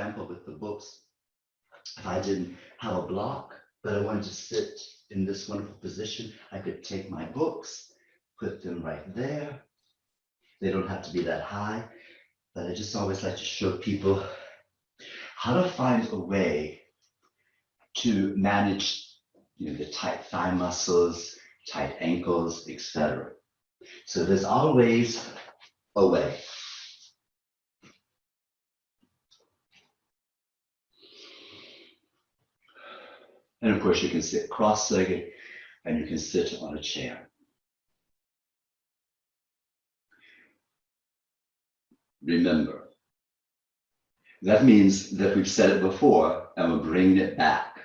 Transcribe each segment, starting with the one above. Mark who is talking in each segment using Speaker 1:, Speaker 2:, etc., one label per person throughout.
Speaker 1: example, with the books, if I didn't have a block, but I wanted to sit in this wonderful position, I could take my books, put them right there. They don't have to be that high, but I just always like to show people how to find a way to manage, the tight thigh muscles, tight ankles, etc. So there's always a way. And of course, you can sit cross-legged and you can sit on a chair. Remember, that means that we've said it before and we're bringing it back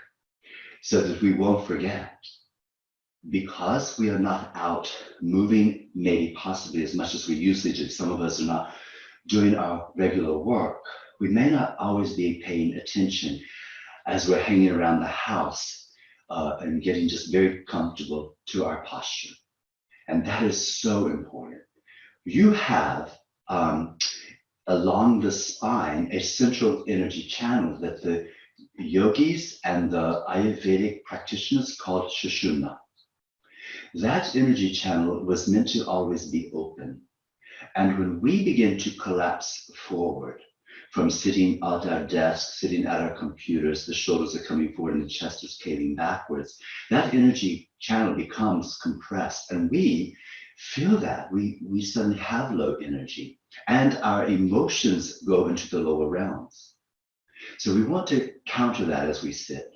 Speaker 1: so that we won't forget. Because we are not out moving, maybe possibly as much as we usually do, some of us are not doing our regular work, we may not always be paying attention as we're hanging around the house and getting just very comfortable to our posture. And that is so important. You have along the spine a central energy channel that the yogis and the Ayurvedic practitioners called Sushumna. That energy channel was meant to always be open. And when we begin to collapse forward from sitting at our desk, sitting at our computers, the shoulders are coming forward and the chest is caving backwards, that energy channel becomes compressed and we feel that. We suddenly have low energy and our emotions go into the lower realms. So we want to counter that as we sit.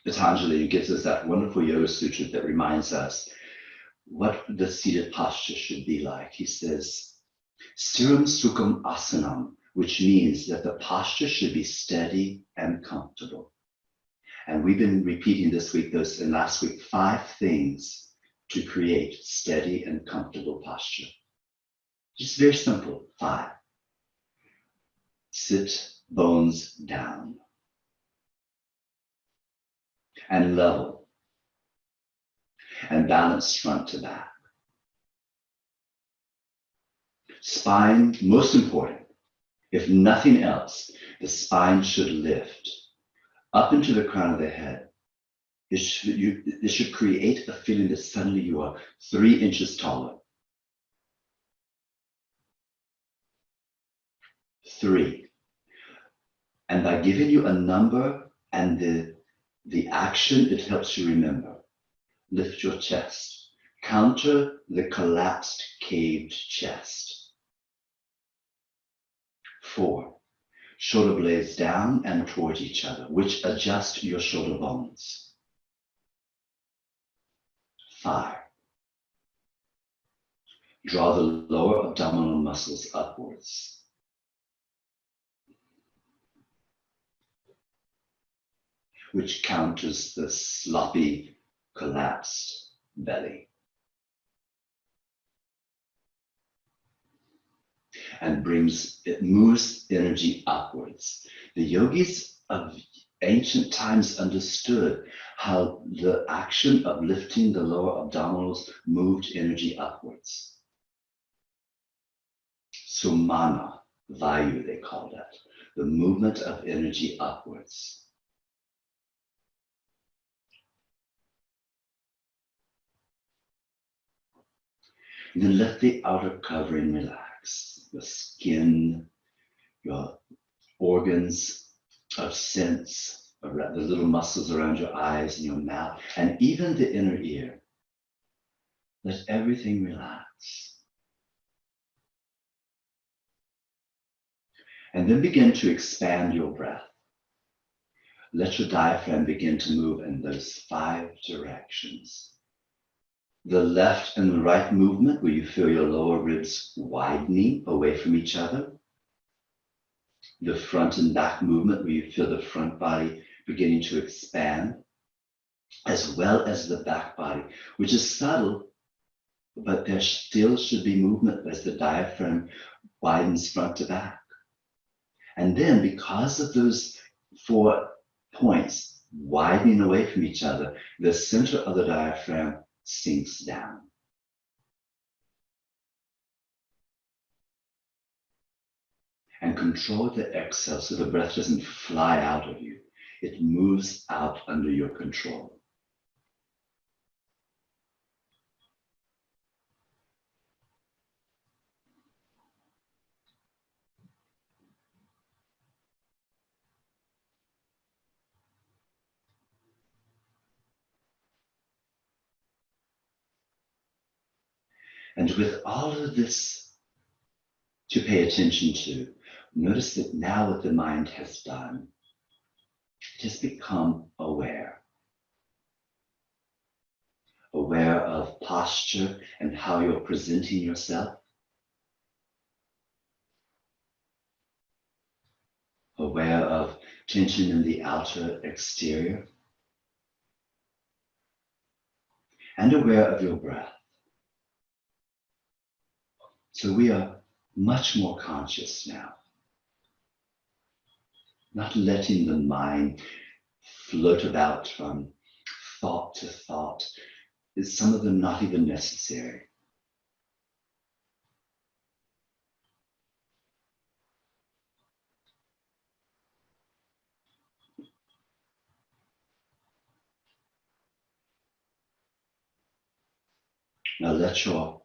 Speaker 1: Patanjali gives us that wonderful yoga sutra that reminds us what the seated posture should be like. He says, Stiram Sukham Asanam, which means that the posture should be steady and comfortable. And we've been repeating this week, and last week, 5 things to create steady and comfortable posture. Just very simple, 5. Sit bones down and level and balance front to back. Spine, most important, if nothing else, the spine should lift up into the crown of the head. It should create a feeling that suddenly you are 3 inches taller. 3. And by giving you a number and the action, it helps you remember. Lift your chest. Counter the collapsed, caved chest. 4. Shoulder blades down and towards each other, which adjust your shoulder bones. 5. Draw the lower abdominal muscles upwards. Which counters the sloppy, collapsed belly. And it moves energy upwards. The yogis of ancient times understood how the action of lifting the lower abdominals moved energy upwards. Sumana, Vayu they call that, the movement of energy upwards. And then let the outer covering relax. The skin, your organs of sense, the little muscles around your eyes and your mouth, and even the inner ear. Let everything relax. And then begin to expand your breath. Let your diaphragm begin to move in those 5 directions. The left and the right movement, where you feel your lower ribs widening away from each other. The front and back movement, where you feel the front body beginning to expand, as well as the back body, which is subtle, but there still should be movement as the diaphragm widens front to back. And then, because of those 4 points widening away from each other, the center of the diaphragm sinks down. and control the exhale so the breath doesn't fly out of you. It moves out under your control. And with all of this to pay attention to, notice that now what the mind has done, just become aware. Aware of posture and how you're presenting yourself. Aware of tension in the outer exterior. And aware of your breath. So we are much more conscious now. Not letting the mind float about from thought to thought. Some of them not even necessary. Now let your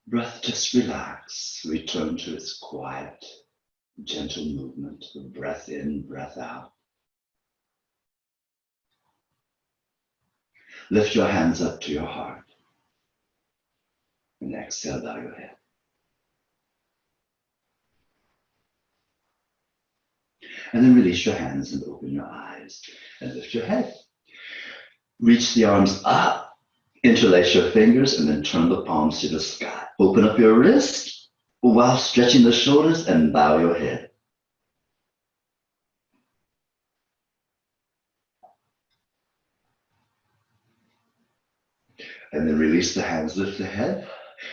Speaker 1: breath just relax, return to its quiet, gentle movement of breath in, breath out. Lift your hands up to your heart and exhale, bow your head. And then release your hands and open your eyes and lift your head. Reach the arms up, interlace your fingers, and then turn the palms to the sky. Open up your wrist while stretching the shoulders and bow your head. And then release the hands, lift the head,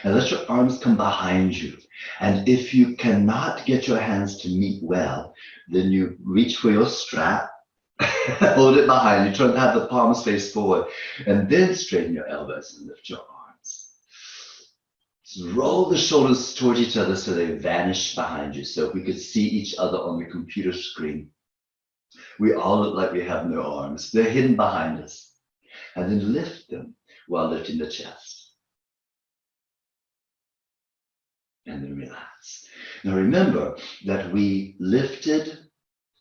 Speaker 1: and let your arms come behind you. And if you cannot get your hands to meet well, then you reach for your strap, hold it behind you, try to have the palms face forward, and then straighten your elbows and lift your arms. Just roll the shoulders towards each other so they vanish behind you. So if we could see each other on the computer screen, we all look like we have no arms. They're hidden behind us. And then lift them while lifting the chest. And then relax. Now remember that we lifted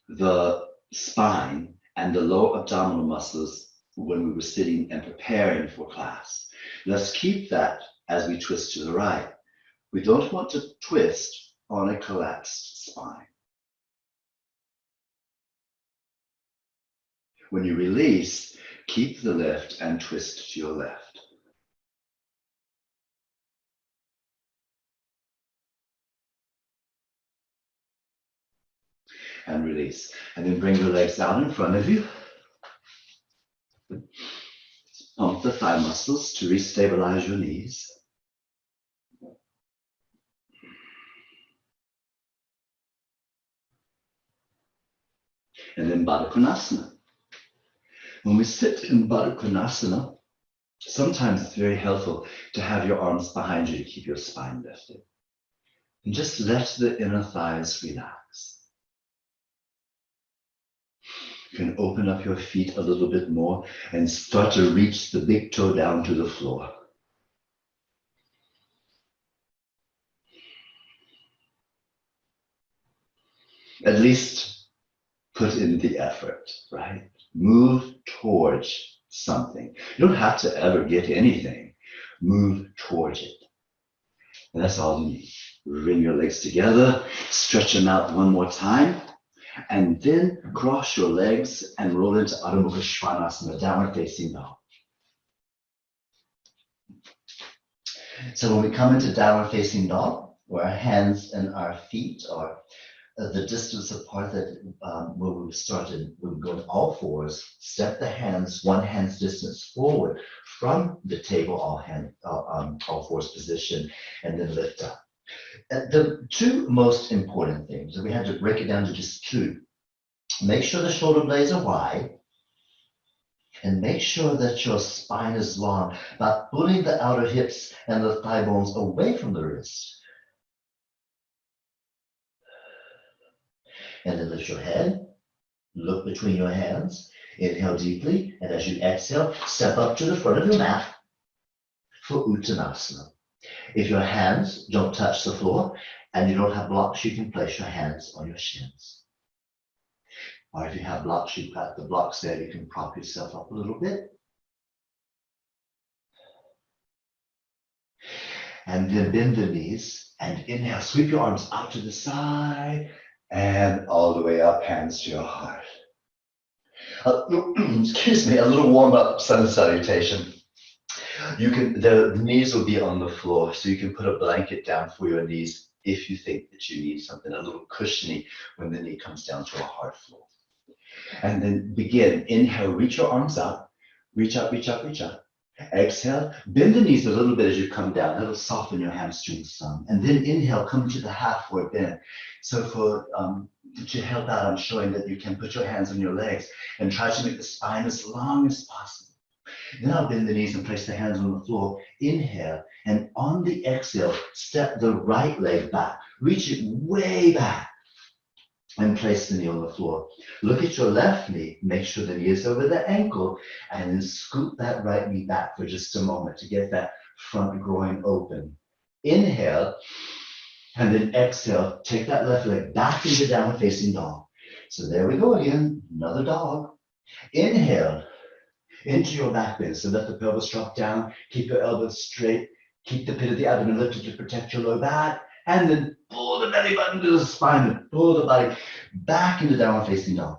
Speaker 1: the spine and the lower abdominal muscles when we were sitting and preparing for class. Let's keep that as we twist to the right. We don't want to twist on a collapsed spine. When you release, keep the lift and twist to your left. And release. And then bring your legs out in front of you. Pump the thigh muscles to restabilize your knees. And then Baddha Konasana. When we sit in Baddha Konasana, sometimes it's very helpful to have your arms behind you to keep your spine lifted. And just let the inner thighs relax. You can open up your feet a little bit more and start to reach the big toe down to the floor. At least put in the effort, right? Move towards something. You don't have to ever get anything. Move towards it. And that's all you need. Bring your legs together, stretch them out one more time, and then cross your legs and roll into Adho Mukha Svanasana, downward facing dog. So when we come into downward facing dog, where our hands and our feet are the distance apart, that when we started, we would go to all fours, step the hands one hand's distance forward from the table, all fours position, and then lift up. The two most important things, and we had to break it down to just two. Make sure the shoulder blades are wide, and make sure that your spine is long, by pulling the outer hips and the thigh bones away from the wrist.
Speaker 2: And then lift your head, look between your hands, inhale deeply, and as you exhale, step up to the front of your mat for Uttanasana. If your hands don't touch the floor and you don't have blocks, you can place your hands on your shins. Or if you have blocks, you've got the blocks there, you can prop yourself up a little bit. And then bend the knees and inhale, sweep your arms out to the side and all the way up, hands to your heart. Excuse me, a little warm up sun salutation. You can, the knees will be on the floor, so you can put a blanket down for your knees if you think that you need something a little cushiony when the knee comes down to a hard floor. And then begin, inhale, reach your arms up, reach up, reach up, reach up. Exhale, bend the knees a little bit as you come down. That'll soften your hamstrings some. And then inhale, come to the halfway bend. So for to help out, I'm showing that you can put your hands on your legs and try to make the spine as long as possible. Then I'll bend the knees and place the hands on the floor. Inhale, and on the exhale, step the right leg back. Reach it way back and place the knee on the floor. Look at your left knee, make sure the knee is over the ankle, and then scoot that right knee back for just a moment to get that front groin open. Inhale, and then exhale, take that left leg back into downward facing dog. So there we go again, another dog. Inhale, into your back bend, so let the pelvis drop down, keep your elbows straight, keep the pit of the abdomen lifted to protect your low back, and then pull the belly button to the spine and pull the body back into downward facing dog.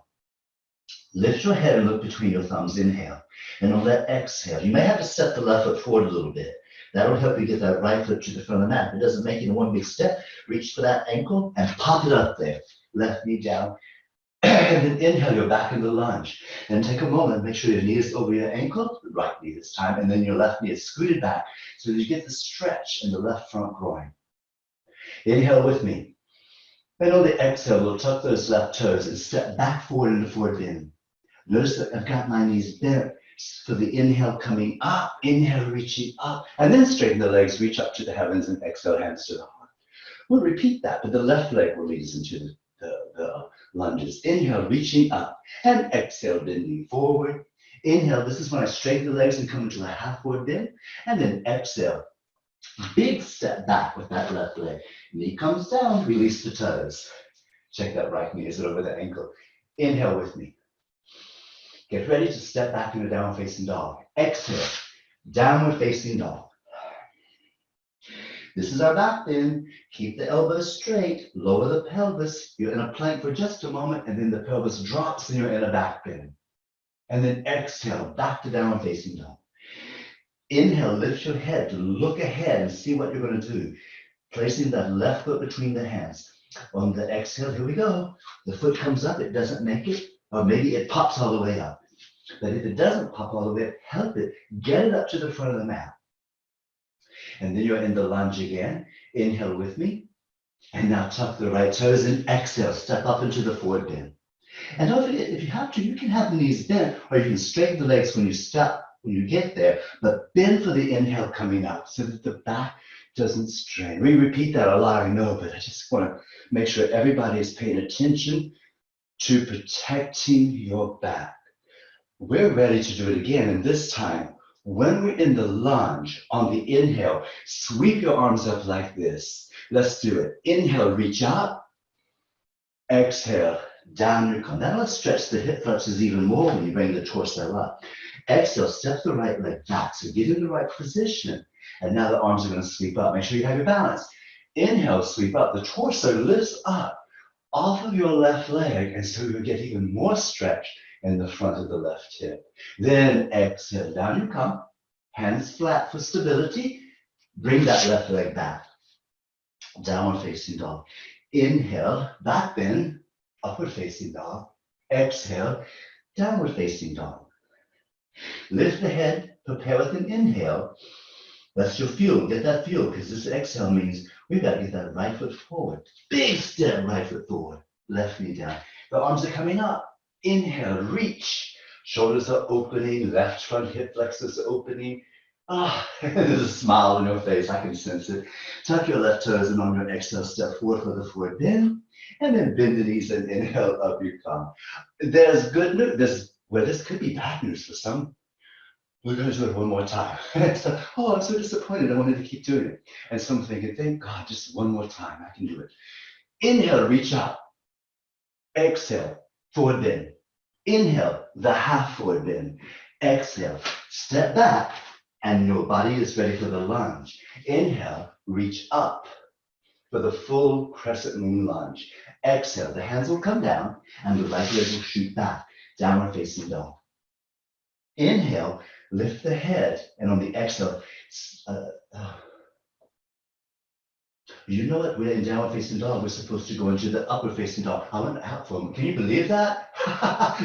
Speaker 2: Lift your head and look between your thumbs, inhale, and on that exhale, you may have to step the left foot forward a little bit. That'll help you get that right foot to the front of the mat. If it doesn't make it in one big step, reach for that ankle and pop it up there. Left knee down, and then inhale, you're back in the lunge. And take a moment, make sure your knee is over your ankle, right knee this time, and then your left knee is scooted back so that you get the stretch in the left front groin. Inhale with me. And on the exhale, we'll tuck those left toes and step back forward into forward bend. Notice that I've got my knees bent for the inhale coming up, inhale reaching up, and then straighten the legs, reach up to the heavens, and exhale, hands to the heart. We'll repeat that, but the left leg will lead us into the lunges. Inhale, reaching up, and exhale, bending forward. Inhale, this is when I straighten the legs and come into a half forward bend, and then exhale. Big step back with that left leg. Knee comes down, release the toes. Check that right knee, is it over the ankle? Inhale with me. Get ready to step back into downward facing dog. Exhale, downward facing dog. This is our back bend. Keep the elbows straight, lower the pelvis. You're in a plank for just a moment, and then the pelvis drops and you're in a back bend. And then exhale, back to downward facing dog. Inhale, lift your head to look ahead and see what you're going to do. Placing that left foot between the hands. On the exhale, here we go. The foot comes up, it doesn't make it, or maybe it pops all the way up. But if it doesn't pop all the way up, help it. Get it up to the front of the mat. And then you're in the lunge again. Inhale with me. And now tuck the right toes in. Exhale, step up into the forward bend. And don't forget, if you have to, you can have the knees bent, or you can straighten the legs when you step, when you get there, but bend for the inhale coming up so that the back doesn't strain. We repeat that a lot, I know, but I just want to make sure everybody is paying attention to protecting your back. We're ready to do it again, and this time, when we're in the lunge, on the inhale, sweep your arms up like this. Let's do it. Inhale, reach up. Exhale, down you come. That'll stretch the hip flexors even more when you bring the torso up. Exhale, step the right leg back. So get in the right position. And now the arms are going to sweep up. Make sure you have your balance. Inhale, sweep up. The torso lifts up off of your left leg, and so you get even more stretch in the front of the left hip. Then exhale, down you come. Hands flat for stability. Bring that left leg back. Downward facing dog. Inhale, back bend, upward facing dog. Exhale, downward facing dog. Lift the head, prepare with an inhale. That's your fuel, get that fuel, because this exhale means we've got to get that right foot forward. Big step, right foot forward, left knee down. The arms are coming up. Inhale, reach. Shoulders are opening, left front hip flexors are opening.
Speaker 1: Ah, there's a smile on your face. I can sense it. Tuck your left toes and on your exhale, step forward for the forward bend, and then bend the knees and inhale, up you come. There's good news. This could be bad news for some. We're going to do it one more time. So, oh, I'm so disappointed. I wanted to keep doing it. And some thinking, thank God, just one more time. I can do it. Inhale, reach up. Exhale, forward bend. Inhale, the half forward bend. Exhale, step back, and your body is ready for the lunge. Inhale, reach up for the full crescent moon lunge. Exhale, the hands will come down, and the right leg will shoot back, downward facing dog. Inhale, lift the head, and on the exhale, uh, uh, you know what? We're in downward facing dog. We're supposed to go into the upward facing dog. I went out for them. Can you believe that?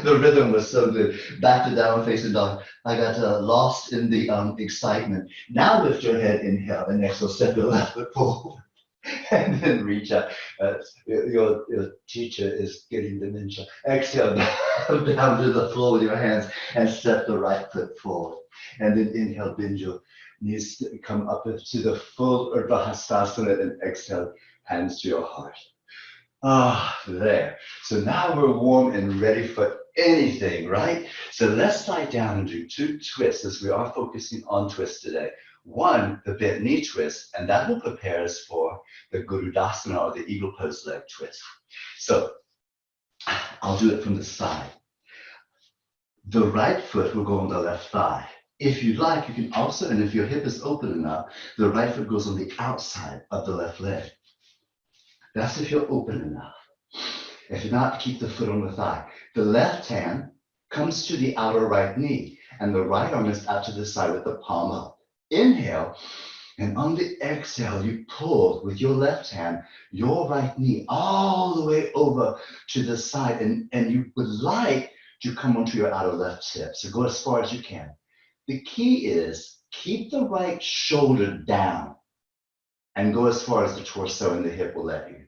Speaker 1: The rhythm was so good. Back to downward facing dog. I got lost in the excitement. Now lift your head, inhale, and exhale, step your left foot forward. And then reach up. Your teacher is getting dementia. Exhale down to the floor with your hands and step the right foot forward. And then inhale, bend your knees, come up to the full Urdhva Hastasana, and exhale, hands to your heart. Ah, there. So now we're warm and ready for anything, right? So let's lie down and do 2 twists, as we are focusing on twists today. One, the bent knee twist, and that will prepare us for the Gurudasana, or the eagle pose leg twist. So I'll do it from the side. The right foot will go on the left thigh. If you like, you can also, and if your hip is open enough, the right foot goes on the outside of the left leg. That's if you're open enough. If not, keep the foot on the thigh. The left hand comes to the outer right knee, and the right arm is out to the side with the palm up. Inhale, and on the exhale, you pull with your left hand your right knee all the way over to the side, and you would like to come onto your outer left hip. So go as far as you can. The key is keep the right shoulder down and go as far as the torso and the hip will let you.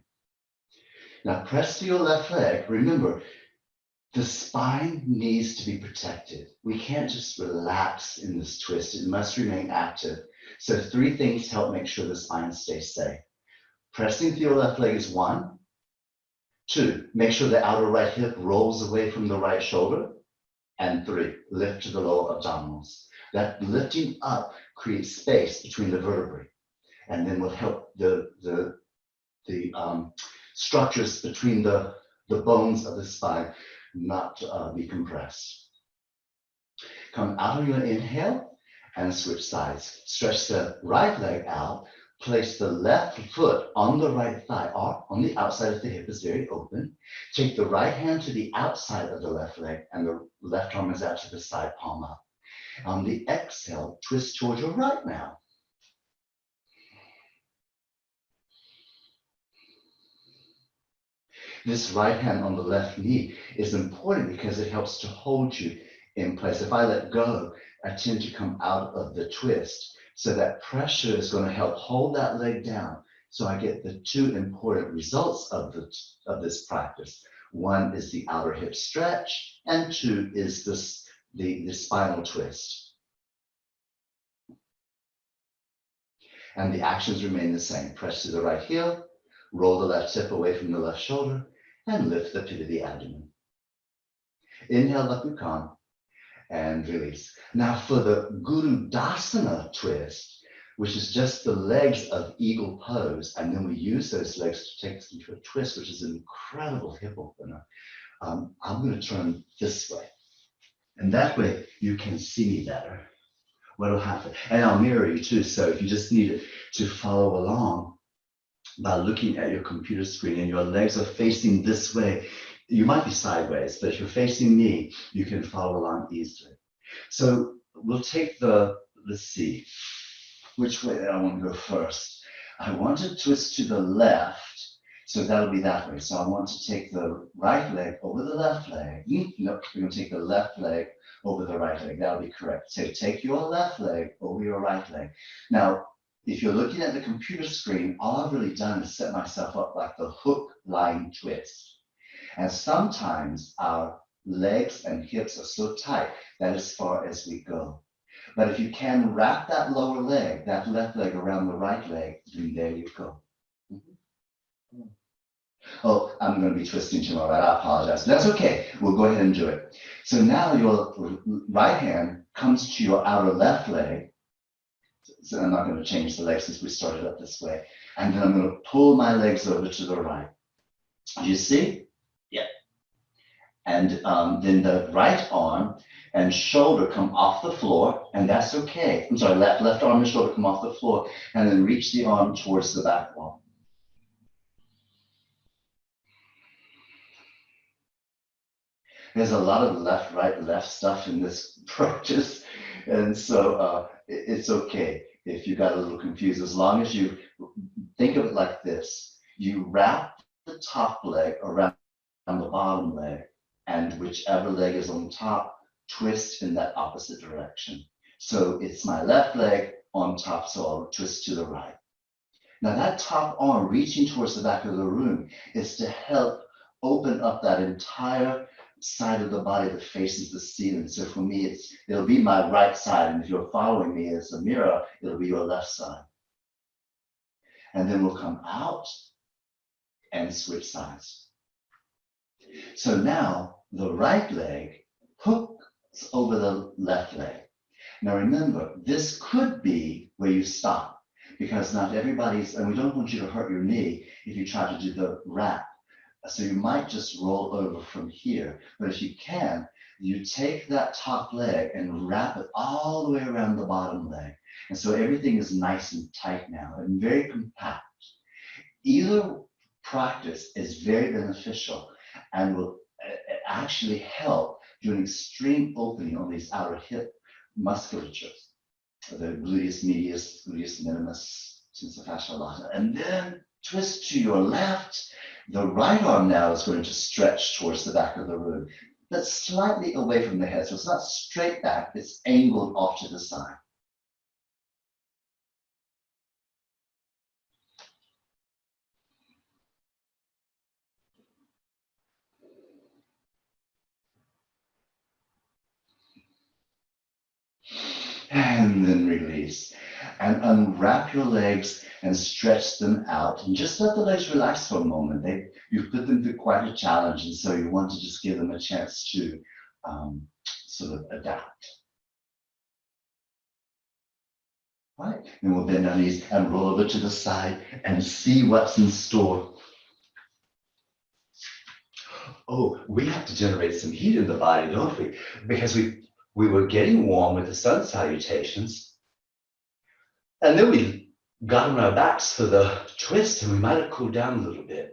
Speaker 1: Now press to your left leg. Remember, the spine needs to be protected. We can't just relax in this twist. It must remain active. So 3 things help make sure the spine stays safe. Pressing to your left leg is 1. 2, make sure the outer right hip rolls away from the right shoulder. And 3, lift to the lower abdominals. That lifting up creates space between the vertebrae, and then will help the structures between the bones of the spine not be compressed. Come out on your inhale and switch sides. Stretch the right leg out. Place the left foot on the right thigh, or on the outside if the hip is very open. Take the right hand to the outside of the left leg, and the left arm is out to the side, palm up. On the exhale, twist towards your right now. This right hand on the left knee is important because it helps to hold you in place. If I let go, I tend to come out of the twist. So that pressure is going to help hold that leg down. So I get the 2 important results of this practice. 1 is the outer hip stretch, and 2 is the spinal twist. And the actions remain the same. Press to the right heel, roll the left hip away from the left shoulder, and lift the pit of the abdomen. Inhale, Lakshmi, and release. Now for the Gurudasana twist, which is just the legs of eagle pose, and then we use those legs to take us into a twist, which is an incredible hip opener. I'm going to turn this way, and that way you can see me better. What will happen? And I'll mirror you too, so if you just need to follow along by looking at your computer screen and your legs are facing this way, you might be sideways, but if you're facing me, you can follow along easily. So we'll take let's see, which way I want to go first. I want to twist to the left, so that'll be that way. So I want to take the right leg over the left leg. Nope, we're going to take the left leg over the right leg. That'll be correct. So take your left leg over your right leg. Now, if you're looking at the computer screen, all I've really done is set myself up like the hook line twist. And sometimes our legs and hips are so tight that as far as we go. But if you can wrap that lower leg, that left leg around the right leg, then there you go. Oh, I'm going to be twisting tomorrow. I apologize. That's okay. We'll go ahead and do it. So now your right hand comes to your outer left leg. So I'm not going to change the leg since we started up this way. And then I'm going to pull my legs over to the right. You see? Yeah. And then the right arm and shoulder come off the floor, and that's okay. I'm sorry, left arm and shoulder come off the floor, and then reach the arm towards the back wall. There's a lot of left, right, left stuff in this practice, and so it's okay if you got a little confused, as long as you think of it like this. You wrap the top leg around the bottom leg, and whichever leg is on top, twist in that opposite direction. So it's my left leg on top, so I'll twist to the right. Now that top arm reaching towards the back of the room is to help open up that entire side of the body that faces the ceiling. So for me, it'll be my right side, and if you're following me as a mirror, it'll be your left side. And then we'll come out and switch sides. So now the right leg hooks over the left leg. Now remember, this could be where you stop, because not everybody's, and we don't want you to hurt your knee if you try to do the wrap. So you might just roll over from here, but if you can, you take that top leg and wrap it all the way around the bottom leg. And so everything is nice and tight now and very compact. Either practice is very beneficial and will actually help do an extreme opening on these outer hip musculatures, the gluteus medius, gluteus minimus, tensor fasciae lata, and then twist to your left. The right arm now is going to stretch towards the back of the room, but slightly away from the head. So it's not straight back, it's angled off to the side. And then release. And unwrap your legs and stretch them out. And just let the legs relax for a moment. You've put them through quite a challenge, and so you want to just give them a chance to sort of adapt. Right, and we'll bend our knees and roll over to the side and see what's in store. Oh, we have to generate some heat in the body, don't we? Because we were getting warm with the sun salutations, and then we got on our backs for the twist, and we might have cooled down a little bit.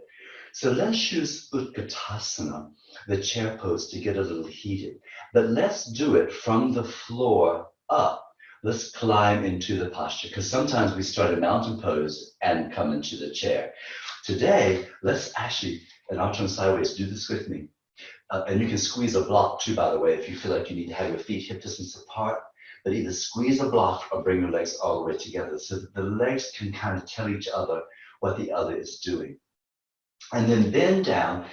Speaker 1: So let's use Utkatasana, the chair pose, to get a little heated. But let's do it from the floor up. Let's climb into the posture, because sometimes we start a mountain pose and come into the chair. Today, let's actually, and I'll turn sideways, do this with me. And you can squeeze a block too, by the way, if you feel like you need to have your feet hip distance apart. But either squeeze a block or bring your legs all the way together so that the legs can kind of tell each other what the other is doing. And then bend down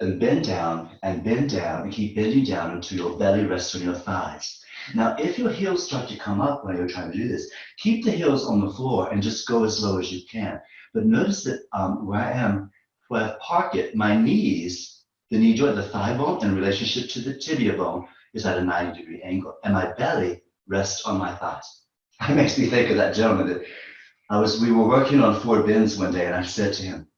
Speaker 1: and bend down and bend down and keep bending down until your belly rests on your thighs. Now, if your heels start to come up when you're trying to do this, keep the heels on the floor and just go as low as you can. But notice that where I am, where I park it, my knees, the knee joint, the thigh bone in relationship to the tibia bone is at a 90-degree angle, and my belly rests on my thighs. It makes me think of that gentleman that we were working on 4 bends one day, and I said to him,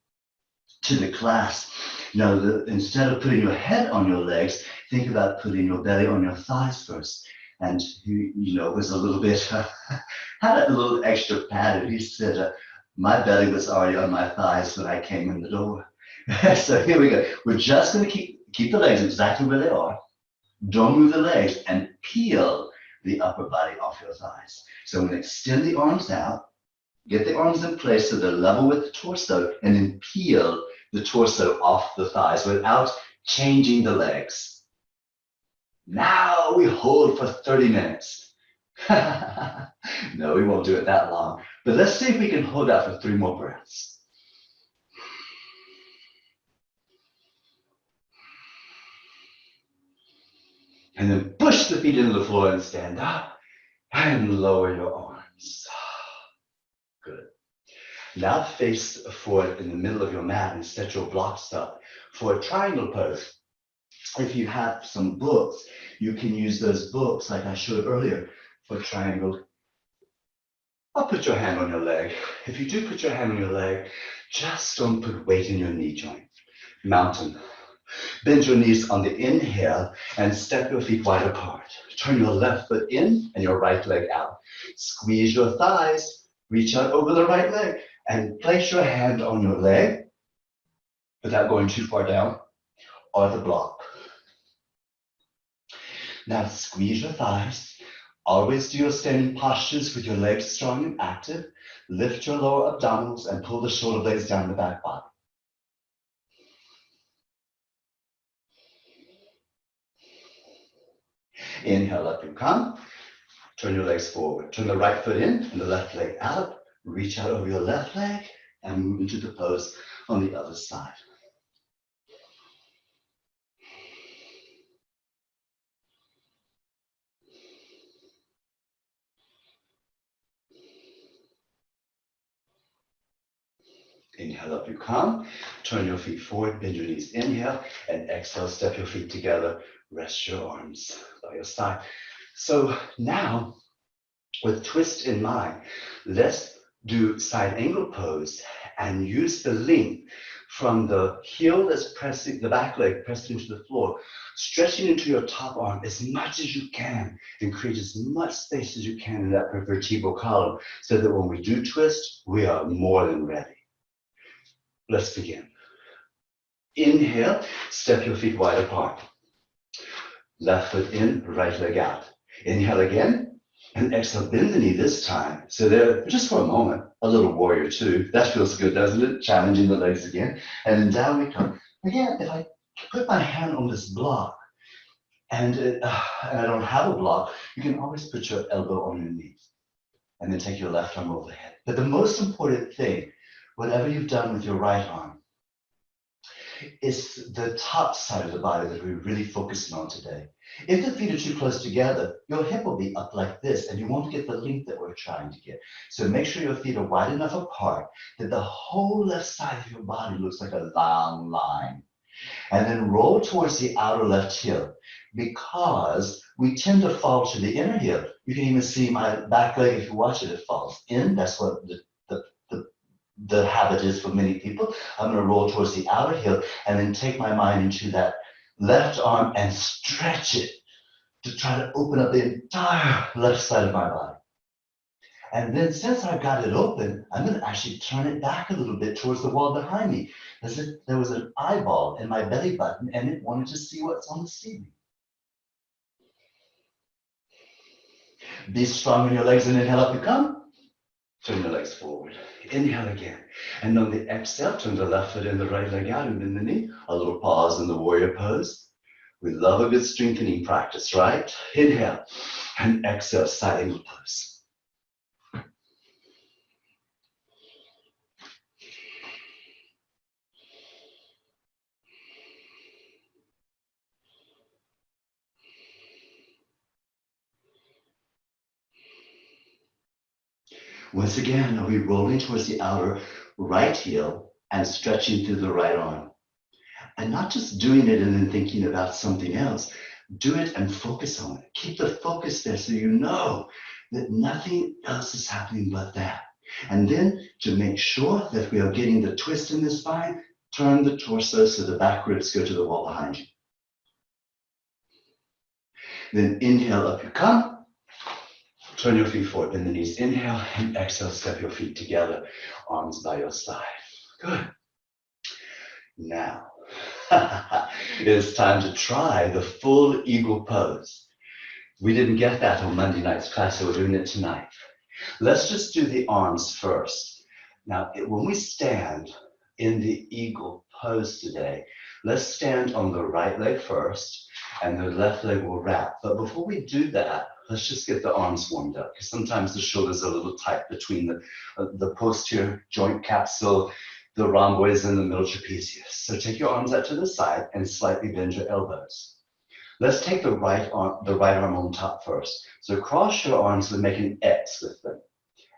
Speaker 1: to the class, instead of putting your head on your legs, think about putting your belly on your thighs first. And he, was a little bit, had a little extra padded. He said, my belly was already on my thighs when I came in the door. So here we go. We're just going to keep the legs exactly where they are. Don't move the legs, and peel the upper body off your thighs. So I'm going to extend the arms out, get the arms in place so they're level with the torso, and then peel the torso off the thighs without changing the legs. Now we hold for 30 minutes. No, we won't do it that long. But let's see if we can hold out for 3 more breaths. And then push the feet into the floor and stand up.
Speaker 2: And lower your arms. Good. Now face forward in the middle of your mat and set your blocks up for a triangle pose. If you have some books, you can use those books like I showed earlier for triangle. Or put your hand on your leg. If you do put your hand on your leg, just don't put weight in your knee joint. Mountain. Bend your knees on the inhale and step your feet wide apart. Turn your left foot in and your right leg out. Squeeze your thighs, reach out over the right leg and place your hand on your leg without going too far down or the block. Now squeeze your thighs. Always do your standing postures with your legs strong and active. Lift your lower abdominals and pull the shoulder blades down the back body. Inhale, up you come. Turn your legs forward. Turn the right foot in and the left leg out. Reach out over your left leg and move into the pose on the other side. Inhale, up you come. Turn your feet forward, bend your knees. Inhale, and exhale, step your feet together. Rest your arms by your side. So now, with twist in mind, let's do side angle pose and use the length from the heel that's pressing, the back leg pressing into the floor, stretching into your top arm as much as you can and create as much space as you can in that vertebral column so that when we do twist, we are more than ready. Let's begin. Inhale, step your feet wide apart. Left foot in, right leg out. Inhale again, and exhale, bend the knee this time. So there, just for a moment, a little warrior two. That feels good, doesn't it? Challenging the legs again. And then down we come. Again, if I put my hand on this block, and I don't have a block, you can always put your elbow on your knee. And then take your left arm overhead. But the most important thing, whatever you've done with your right arm, is the top side of the body that we're really focusing on today. If the feet are too close together, your hip will be up like this and you won't get the length that we're trying to get. So make sure your feet are wide enough apart that the whole left side of your body looks like a long line. And then roll towards the outer left heel because we tend to fall to the inner heel. You can even see my back leg, if you watch it, it falls in. That's what the habit is for many people. I'm going to roll towards the outer heel and then take my mind into that left arm and stretch it to try to open up the entire left side of my body. And then since I've got it open, I'm going to actually turn it back a little bit towards the wall behind me, as if there was an eyeball in my belly button and it wanted to see what's on the ceiling. Be strong in your legs and inhale, up you come. Turn your legs forward. Inhale again. And on the exhale, turn the left foot in, the right leg out, and bend the knee. A little pause in the warrior pose. We love a good strengthening practice, right? Inhale and exhale, side angle pose. Once again, are we rolling towards the outer right heel and stretching through the right arm? And not just doing it and then thinking about something else. Do it and focus on it. Keep the focus there so you know that nothing else is happening but that. And then to make sure that we are getting the twist in the spine, turn the torso so the back ribs go to the wall behind you. Then inhale, up you come. Turn your feet forward, bend the knees. Inhale and exhale, step your feet together, arms by your side. Good. Now, it is time to try the full eagle pose. We didn't get that on Monday night's class, so we're doing it tonight. Let's just do the arms first. Now, when we stand in the eagle pose today, let's stand on the right leg first, and the left leg will wrap. But before we do that, let's just get the arms warmed up, because sometimes the shoulders are a little tight between the posterior joint capsule, the rhomboids, and the middle trapezius. So take your arms out to the side and slightly bend your elbows.
Speaker 1: Let's take the right arm on top first. So cross your arms and make an X with them.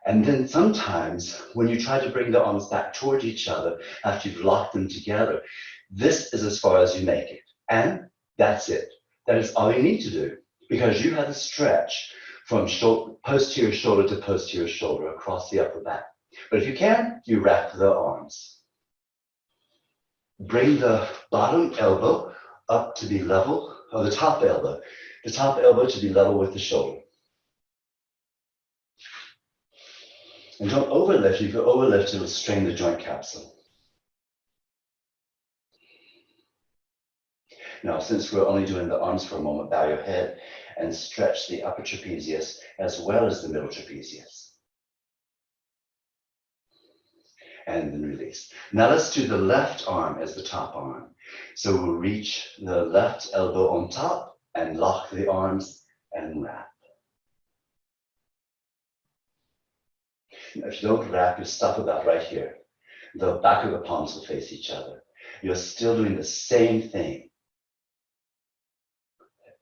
Speaker 1: And then sometimes when you try to bring the arms back toward each other after you've locked them together, this is as far as you make it. And that's it. That is all you need to do, because you have a stretch from posterior shoulder to posterior shoulder across the upper back. But if you can, you wrap the arms. Bring the bottom elbow up to be level, or the top elbow to be level with the shoulder. And don't overlift. If you overlift, it'll strain the joint capsule. Now, since we're only doing the arms for a moment, bow your head and stretch the upper trapezius as well as the middle trapezius. And then release. Now let's do the left arm as the top arm. So we'll reach the left elbow on top and lock the arms and wrap. If you don't wrap, you stop about right here. The back of the palms will face each other. You're still doing the same thing.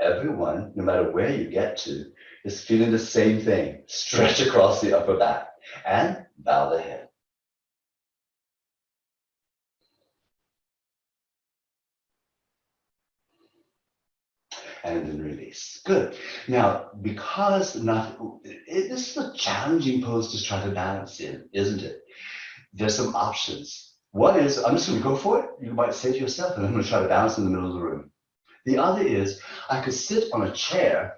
Speaker 1: Everyone, no matter where you get to, is feeling the same thing. Stretch across the upper back and bow the head. And then release. Good. Now, because this is a challenging pose to try to balance in, isn't it? There's some options. One is, I'm just going to go for it. You might say to yourself, and I'm going to try to balance in the middle of the room. The other is, I could sit on a chair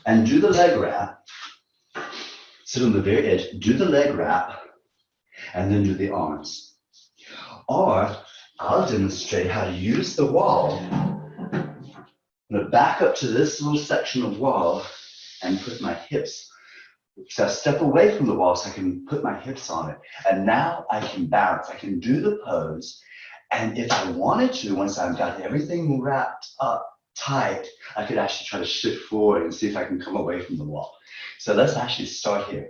Speaker 1: and do the leg wrap, sit on the very edge, do the leg wrap, and then do the arms. Or I'll demonstrate how to use the wall. I'm going to back up to this little section of wall and put my hips. So I step away from the wall so I can put my hips on it. And now I can balance. I can do the pose. And if I wanted to, once I've got everything wrapped up tight, I could actually try to shift forward and see if I can come away from the wall. So let's actually start here.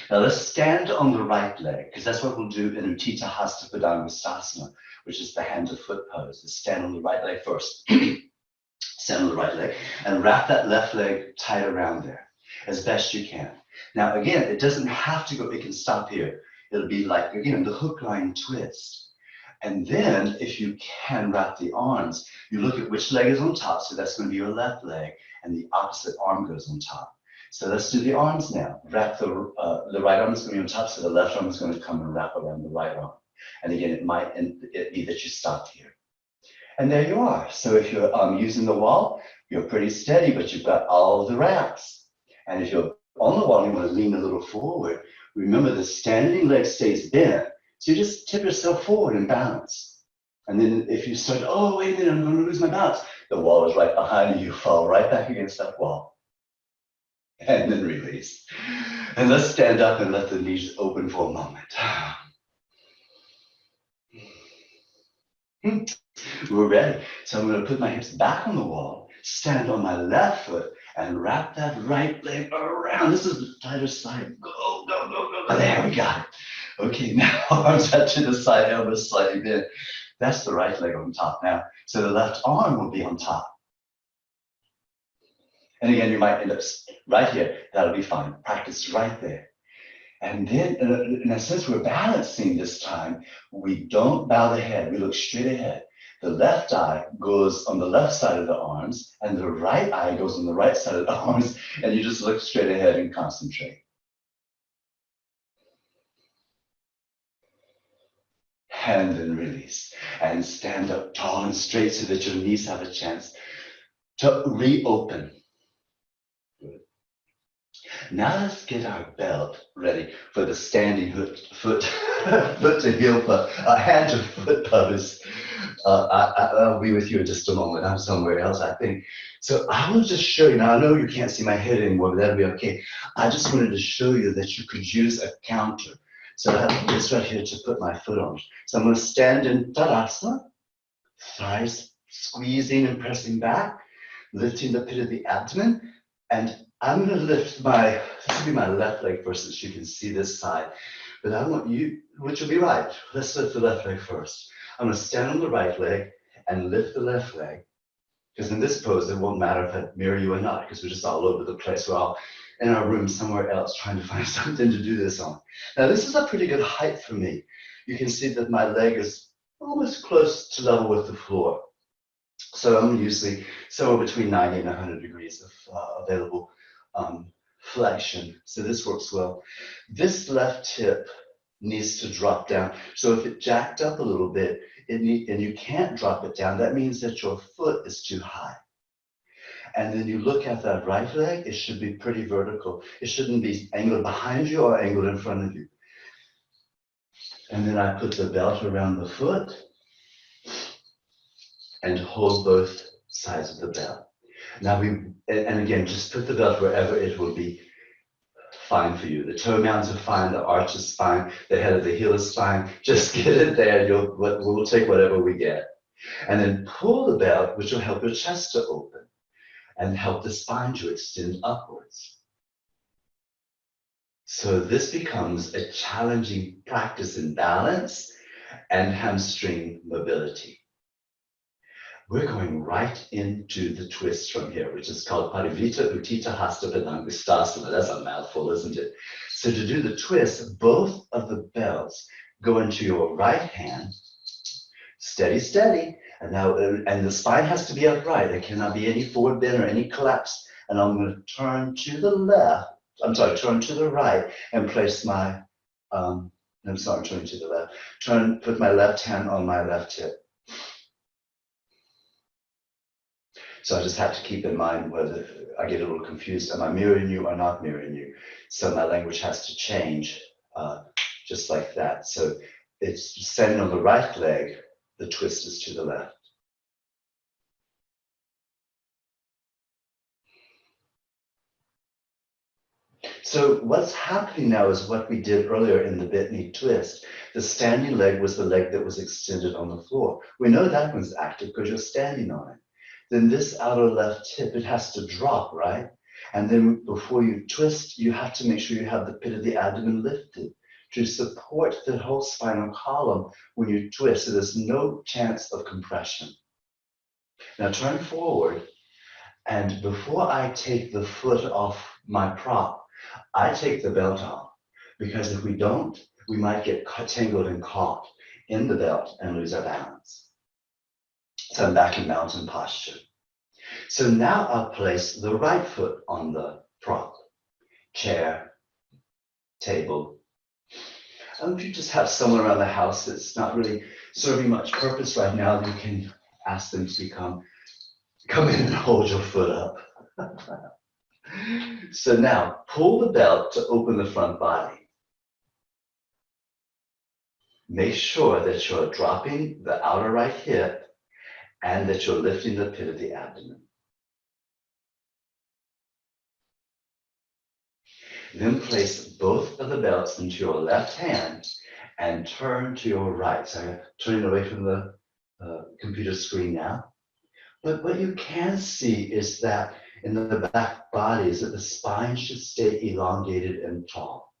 Speaker 1: Now let's stand on the right leg, because that's what we'll do in Utthita Hasta Padangusthasana, which is the hand to foot pose. Let's stand on the right leg first. Stand on the right leg and wrap that left leg tight around there as best you can. Now again, it doesn't have to go, it can stop here. It'll be like, again, the hook line twist. And then if you can wrap the arms, you look at which leg is on top, so that's going to be your left leg, and the opposite arm goes on top. So let's do the arms now. Wrap the right arm is going to be on top, so the left arm is going to come and wrap around the right arm. And again, it might be that you stop here. And there you are. So if you're using the wall, you're pretty steady, but you've got all the wraps. And if you're on the wall, you want to lean a little forward. Remember, the standing leg stays bent. So you just tip yourself forward and balance. And then if you start, oh, wait a minute, I'm going to lose my balance. The wall is right behind you. You fall right back against that wall. And then release. And let's stand up and let the knees open for a moment. We're ready. So I'm going to put my hips back on the wall, stand on my left foot, and wrap that right leg around. This is the tighter side. Go, go, go, go, go. There we got it. Okay, now arms out to the side, elbows slightly bent. That's the right leg on top now. So the left arm will be on top. And again, you might end up right here. That'll be fine. Practice right there. And then, now since we're balancing this time, we don't bow the head. We look straight ahead. The left eye goes on the left side of the arms, and the right eye goes on the right side of the arms, and you just look straight ahead and concentrate. And then release. And stand up tall and straight so that your knees have a chance to reopen. Good. Now let's get our belt ready for the standing foot to heel pose, hand to foot pose. I'll be with you in just a moment. I'm somewhere else, I think. So I will just show you. Now I know you can't see my head anymore, but that'll be okay. I just wanted to show you that you could use a counter. So I have this right here to put my foot on. So I'm going to stand in Tadasana, thighs squeezing and pressing back, lifting the pit of the abdomen, and I'm going to lift this will be my left leg first so that you can see this side. But I want you, which will be right. Let's lift the left leg first. I'm going to stand on the right leg
Speaker 2: and lift the left leg. Because in this pose, it won't matter if I mirror you or not, because we're just all over the place. We're all in our room somewhere else trying to find something to do this on. Now, this is a pretty good height for me. You can see that my leg is almost close to level with the floor. So I'm usually somewhere between 90 and 100 degrees of available flexion. So this works well. This left hip needs to drop down. So if it jacked up a little bit, and you can't drop it down, that means that your foot is too high. And then you look at that right leg, it should be pretty vertical. It shouldn't be angled behind you or angled in front of you. And then I put the belt around the foot and hold both sides of the belt. Now and again, just put the belt wherever it will be fine for you. The toe mounts are fine, the arch is fine, the head of the heel is fine. Just get it there, we'll take whatever we get. And then pull the belt, which will help your chest to open and help the spine to extend upwards. So this becomes a challenging practice in balance and hamstring mobility. We're going right into the twist from here, which is called Parivita Utthita Hasta Padangusthasana. That's a mouthful, isn't it? So to do the twist, both of the belts go into your right hand, steady, steady. And now, and the spine has to be upright. There cannot be any forward bend or any collapse. And I'm going to turn to the left. Turn to the right and place my, turning to the left. Put my left hand on my left hip. So I just have to keep in mind whether I get a little confused. Am I mirroring you or not mirroring you? So my language has to change just like that. So it's standing on the right leg, the twist is to the left. So what's happening now is what we did earlier in the bent knee twist. The standing leg was the leg that was extended on the floor. We know that one's active because you're standing on it. Then this outer left hip, it has to drop, right? And then before you twist, you have to make sure you have the pit of the abdomen lifted to support the whole spinal column when you twist. So there's no chance of compression. Now turn forward, and before I take the foot off my prop, I take the belt off, because if we don't, we might get tangled and caught in the belt and lose our balance. So I'm back in mountain posture. So now I'll place the right foot on the prop, chair, table. And if you just have someone around the house that's not really serving much purpose right now, you can ask them to come in and hold your foot up. So now pull the belt to open the front body. Make sure that you're dropping the outer right hip and that you're lifting the pit of the abdomen. Then place both of the belts into your left hand and turn to your right. So I'm turning away from the computer screen now. But what you can see is that in the back body is that the spine should stay elongated and tall.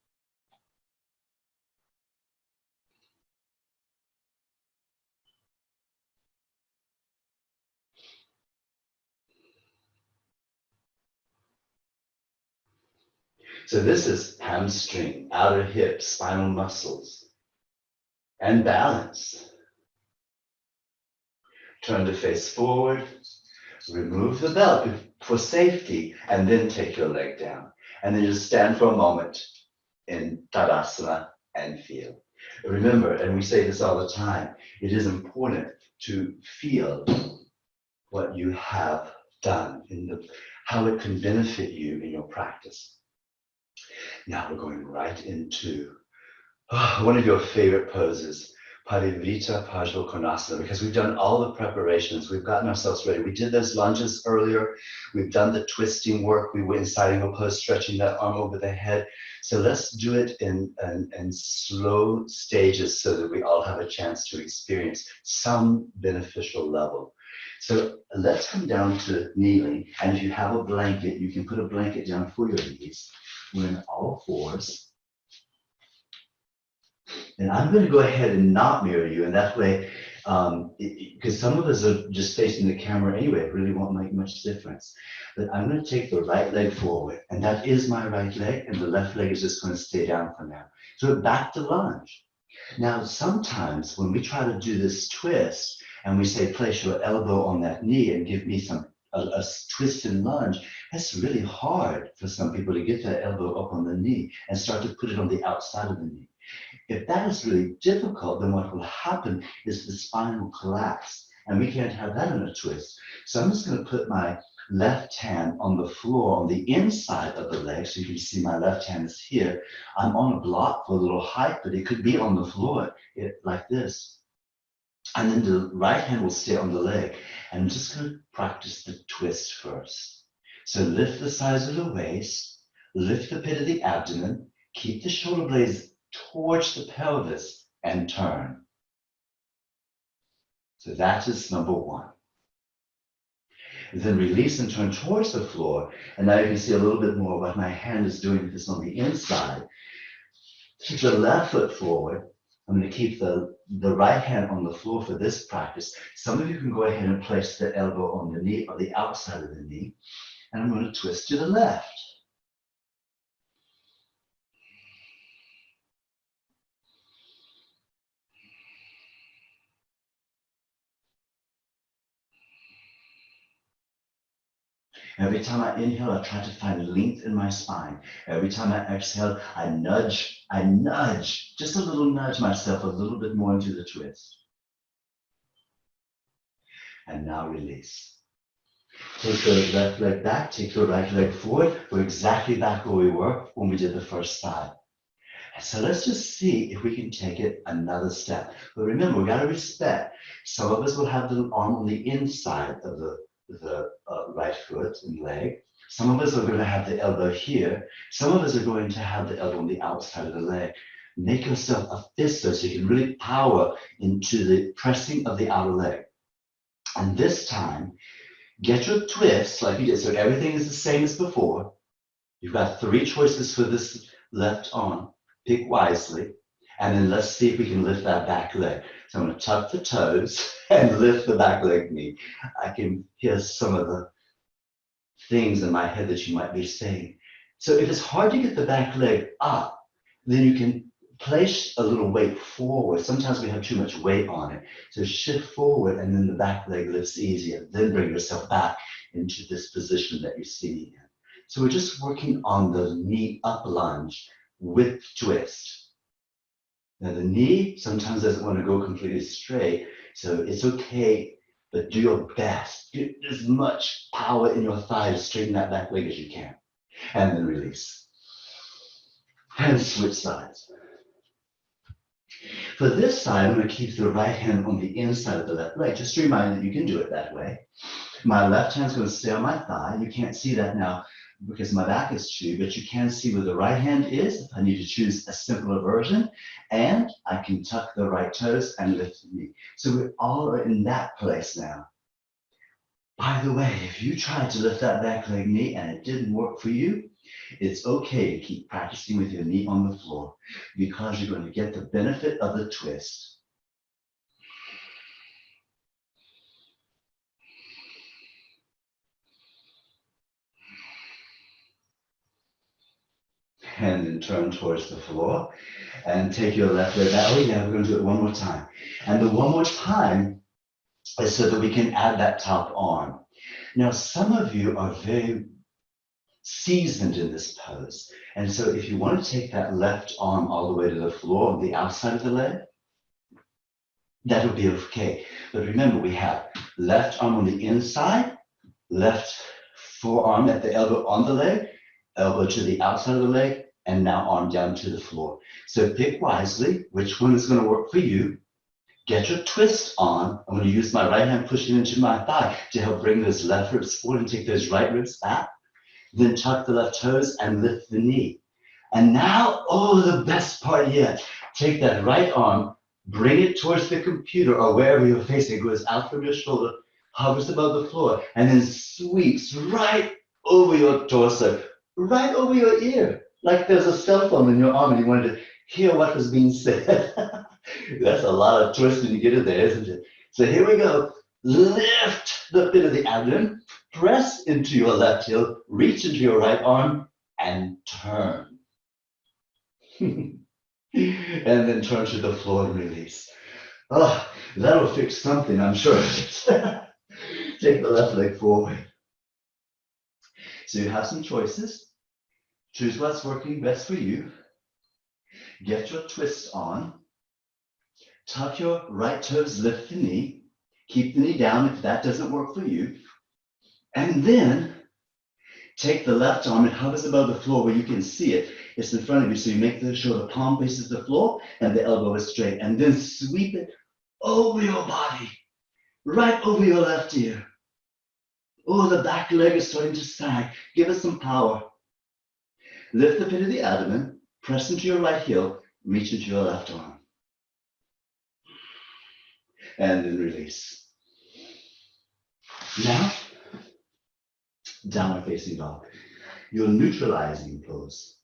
Speaker 2: So this is hamstring, outer hip, spinal muscles, and balance. Turn to face forward, remove the belt for safety, and then take your leg down. And then just stand for a moment in Tadasana and feel. Remember, and we say this all the time, it is important to feel what you have done, how it can benefit you in your practice. Now we're going right into one of your favorite poses, Parivita Pajvakonasana, because we've done all the preparations. We've gotten ourselves ready. We did those lunges earlier. We've done the twisting work. We went inside angle pose, stretching that arm over the head. So let's do it in slow stages so that we all have a chance to experience some beneficial level. So let's come down to kneeling. And if you have a blanket, you can put a blanket down for your knees. We're in all fours. And I'm going to go ahead and not mirror you, and that way
Speaker 1: Because some of us are just facing the camera anyway, it really won't make much difference. But I'm going to take the right leg forward, and that is my right leg, and the left leg is just going to stay down for now. So back to lunge. Now, sometimes when we try to do this twist, and we say, place your elbow on that knee and give me a twist and lunge, that's really hard for some people to get that elbow up on the knee and start to put it on the outside of the knee. If that is really difficult, then what will happen is the spine will collapse, and we can't have that in a twist. So I'm just going to put my left hand on the floor on the inside of the leg, so you can see my left hand is here. I'm on a block for a little height, but it could be on the floor like this. And then the right hand will stay on the leg. And I'm just going to practice the twist first. So lift the sides of the waist, lift the pit of the abdomen, keep the shoulder blades towards the pelvis, and turn. So that is number one. Then release and turn towards the floor. And now you can see a little bit more what my hand is doing with this on the inside. Keep the left foot forward. I'm going to keep the right hand on the floor for this practice. Some of you can go ahead and place the elbow on the knee or the outside of the knee. And I'm going to twist to the left. Every time I inhale, I try to find length in my spine. Every time I exhale, I nudge, just a little nudge myself a little bit more into the twist. And now release. Take the left leg back, take the right leg forward. We're exactly back where we were when we did the first side. So let's just see if we can take it another step. But remember, we got to respect. Some of us will have the arm on the inside of the right foot and leg. Some of us are going to have the elbow here. Some of us are going to have the elbow on the outside of the leg. Make yourself a fist so you can really power into the pressing of the outer leg. And this time, get your twist like you did. So everything is the same as before. You've got 3 choices for this left arm. Pick wisely. And then let's see if we can lift that back leg. So I'm going to tuck the toes and lift the back leg knee. I can hear some of the things in my head that you might be saying. So if it's hard to get the back leg up, then you can place a little weight forward. Sometimes we have too much weight on it. So shift forward and then the back leg lifts easier. Then bring yourself back into this position that you're sitting in. So we're just working on the knee up lunge with twist. Now the knee sometimes doesn't want to go completely straight, so it's okay, but do your best. Get as much power in your thigh to straighten that back leg as you can. And then release. And switch sides. For this side, I'm going to keep the right hand on the inside of the left leg. Just a reminder that you can do it that way. My left hand's going to stay on my thigh. You can't see that now because my back is to, but you can see where the right hand is if I need to choose a simpler version. And I can tuck the right toes and lift the knee. So we all are in that place now. By the way, if you tried to lift that back leg knee and it didn't work for you, it's okay to keep practicing with your knee on the floor because you're going to get the benefit of the twist. And then turn towards the floor and take your left leg back. Oh yeah, we're going to do it one more time. And the one more time is so that we can add that top arm. Now, some of you are very seasoned in this pose. And so if you want to take that left arm all the way to the floor on the outside of the leg, that would be okay. But remember, we have left arm on the inside, left forearm at the elbow on the leg, elbow to the outside of the leg, and now arm down to the floor. So pick wisely which one is going to work for you. Get your twist on. I'm going to use my right hand pushing into my thigh to help bring those left ribs forward and take those right ribs back. Then tuck the left toes and lift the knee. And now, oh, the best part yet. Take that right arm, bring it towards the computer or wherever you're facing. It goes out from your shoulder, hovers above the floor, and then sweeps right over your torso, right over your ear. Like there's a cell phone in your arm and you wanted to hear what was being said. That's a lot of twisting to get in there, isn't it?
Speaker 2: So here we go. Lift the pit of the abdomen, press into your left heel, reach into your right arm, and turn. And then turn to the floor and release. Oh, that'll fix something, I'm sure. Take the left leg forward. So you have some choices. Choose what's working best for you. Get your twist on. Tuck your right toes, lift the knee. Keep the knee down if that doesn't work for you. And then take the left arm, it hovers above the floor where you can see it. It's in front of you, so you make sure the palm faces the floor and the elbow is straight. And then sweep it over your body, right over your left ear. Oh, the back leg is starting to sag. Give it some power. Lift the pit of the abdomen, press into your right heel, reach into your left arm. And then release. Now, downward facing dog. Your neutralizing pose.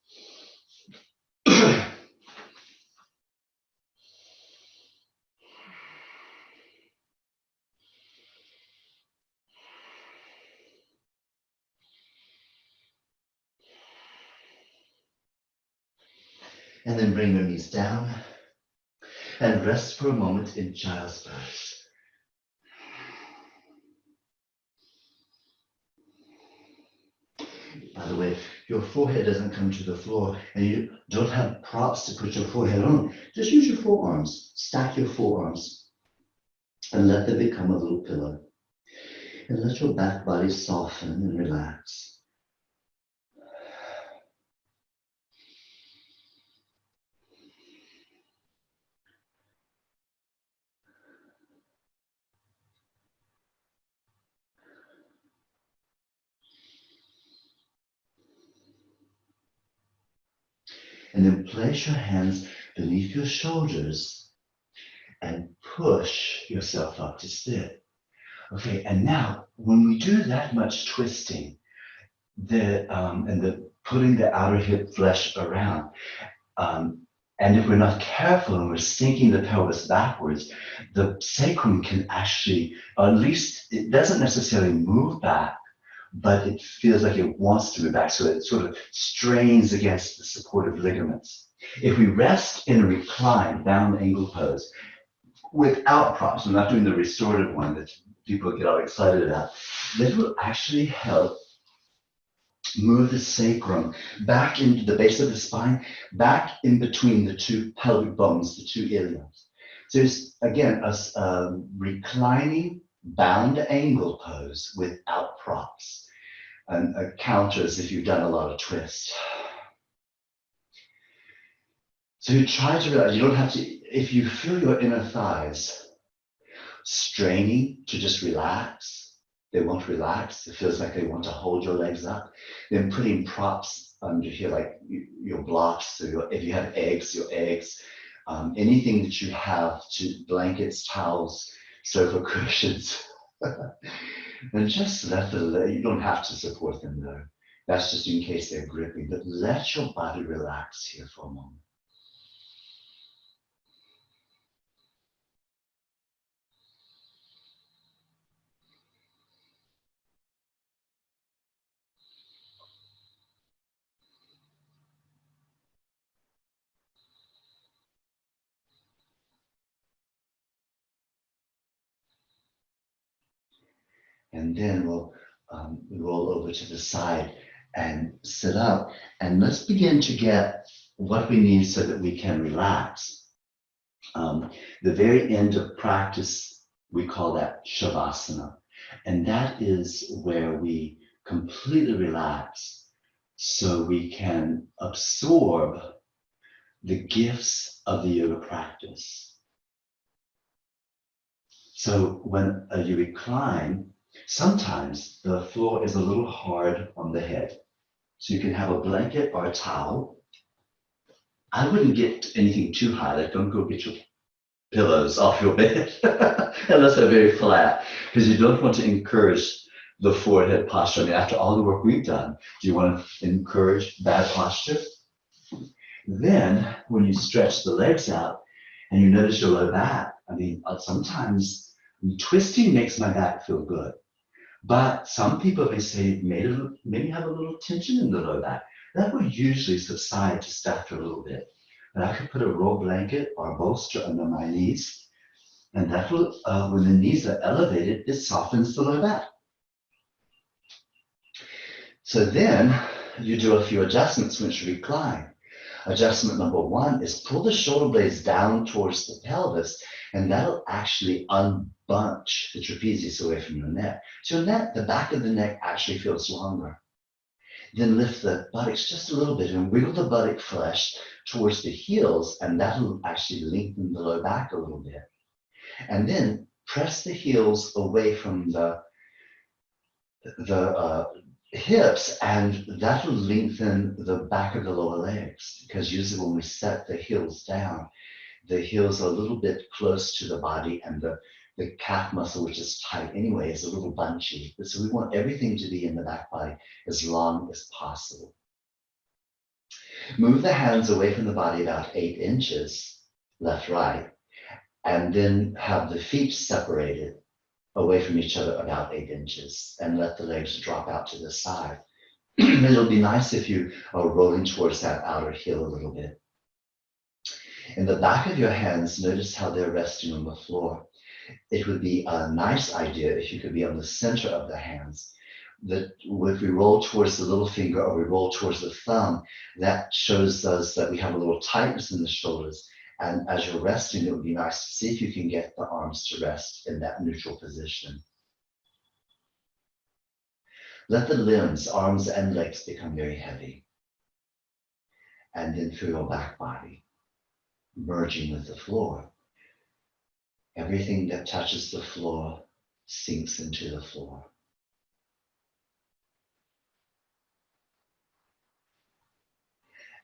Speaker 2: And then bring your knees down and rest for a moment in child's pose. By the way, your forehead doesn't come to the floor and you don't have props to put your forehead on. Just use your forearms. Stack your forearms and let them become a little pillow. And let your back body soften and relax. And then place your hands beneath your shoulders and push yourself up to sit. Okay, and now when we do that much twisting, the putting the outer hip flesh around, and if we're not careful and we're sinking the pelvis backwards, the sacrum can actually, or at least it doesn't necessarily move back, but it feels like it wants to move back, so it sort of strains against the supportive ligaments. If we rest in a recline, down angle pose, without props, I'm not doing the restorative one that people get all excited about, that will actually help move the sacrum back into the base of the spine, back in between the two pelvic bones, the two iliums. So it's, again, a reclining bound angle pose without props. And counters if you've done a lot of twists. So you try to realize, you don't have to, if you feel your inner thighs straining to just relax, they won't relax, it feels like they want to hold your legs up, then putting props under here, like your blocks, so if you have eggs, your eggs, anything that you have, to blankets, towels, sofa cushions. And just let you don't have to support them though. That's just in case they're gripping, but let your body relax here for a moment. And then we'll roll over to the side and sit up. And let's begin to get what we need so that we can relax. The very end of practice, we call that Shavasana. And that is where we completely relax so we can absorb the gifts of the yoga practice. So when you recline, sometimes the floor is a little hard on the head. So you can have a blanket or a towel. I wouldn't get anything too high, like don't go get your pillows off your bed unless they're very flat, because you don't want to encourage the forehead posture. I mean, after all the work we've done, do you want to encourage bad posture? Then when you stretch the legs out and you notice your low back, I mean, sometimes
Speaker 1: And twisting makes my back feel good. But some people may say, maybe have a little tension in the lower back. That will usually subside just after a little bit. But I could put a roll blanket or a bolster under my knees, and that will, when the knees are elevated, it softens the lower back. So then you do a few adjustments which recline. Adjustment number one is pull the shoulder blades down towards the pelvis, and that'll actually unbunch the trapezius away from your neck. So your neck, the back of the neck actually feels longer. Then lift the buttocks just a little bit and wiggle the buttock flesh towards the heels, and that'll actually lengthen the lower back a little bit. And then press the heels away from the hips, and that'll lengthen the back of the lower legs, because usually when we set the heels down, the heels are a little bit close to the body, and the calf muscle, which is tight anyway, is a little bunchy. So we want everything to be in the back body as long as possible. Move the hands away from the body about 8 inches, left, right, and then have the feet separated away from each other about 8 inches, and let the legs drop out to the side. It'll be nice if you are rolling towards that outer heel a little bit. In the back of your hands, notice how they're resting on the floor. It would be a nice idea if you could be on the center of the hands. That if we roll towards the little finger or we roll towards the thumb, that shows us that we have a little tightness in the shoulders. And as you're resting, it would be nice to see if you can get the arms to rest in that neutral position. Let the limbs, arms and legs become very heavy. And then feel your back body merging with the floor. Everything that touches the floor sinks into the floor.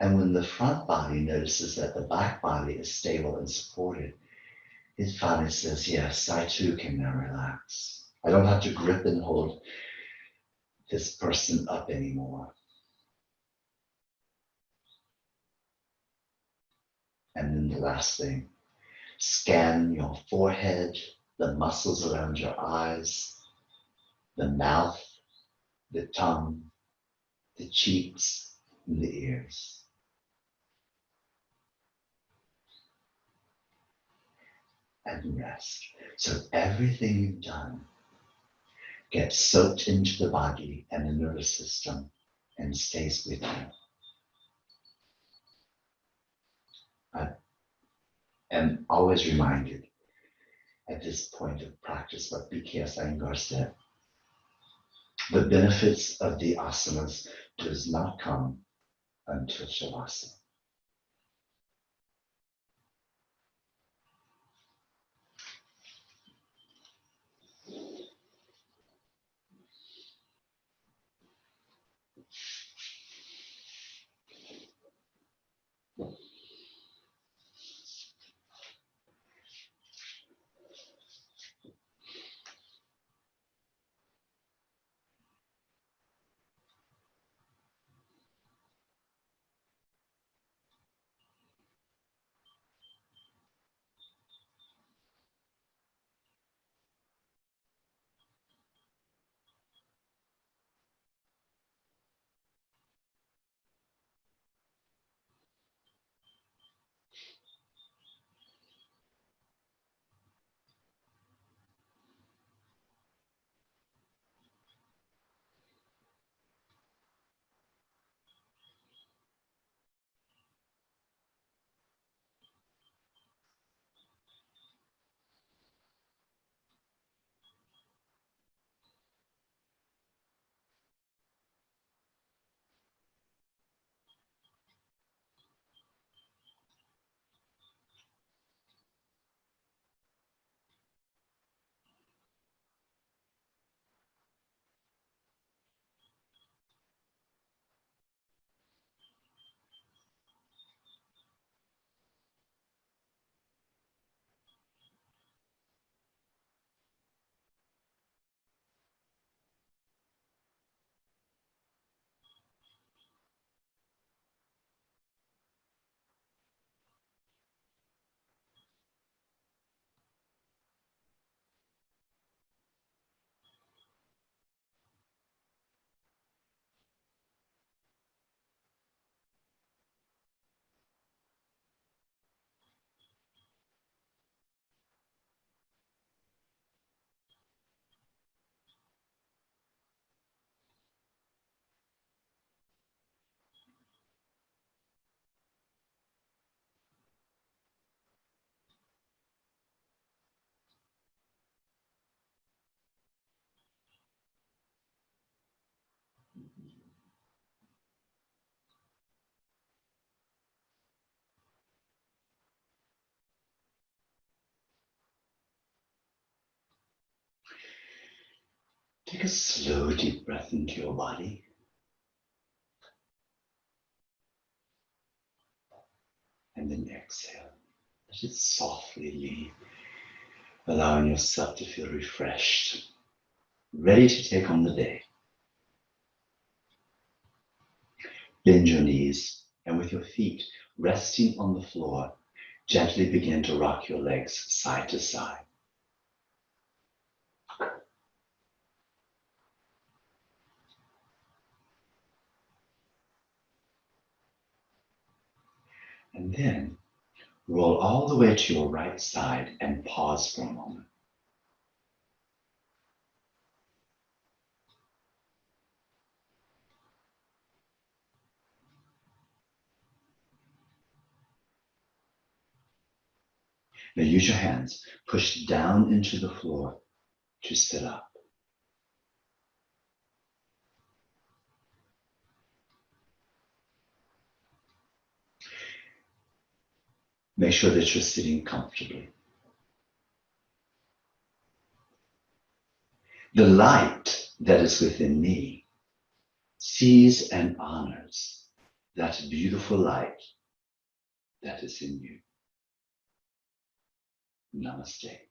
Speaker 1: And when the front body notices that the back body is stable and supported, it finally says, yes, I too can now relax. I don't have to grip and hold this person up anymore. And then the last thing, scan your forehead, the muscles around your eyes, the mouth, the tongue, the cheeks, and the ears. And rest. So everything you've done gets soaked into the body and the nervous system and stays with you. I am always reminded at this point of practice what B.K.S. Iyengar said. The benefits of the asanas does not come until Shavasana. Take a slow, deep breath into your body. And then exhale. Let it softly leave, allowing yourself to feel refreshed, ready to take on the day. Bend your knees, and with your feet resting on the floor, gently begin to rock your legs side to side. And then roll all the way to your right side and pause for a moment. Now use your hands, push down into the floor to sit up. Make sure that you're sitting comfortably. The light that is within me sees and honors that beautiful light that is in you. Namaste.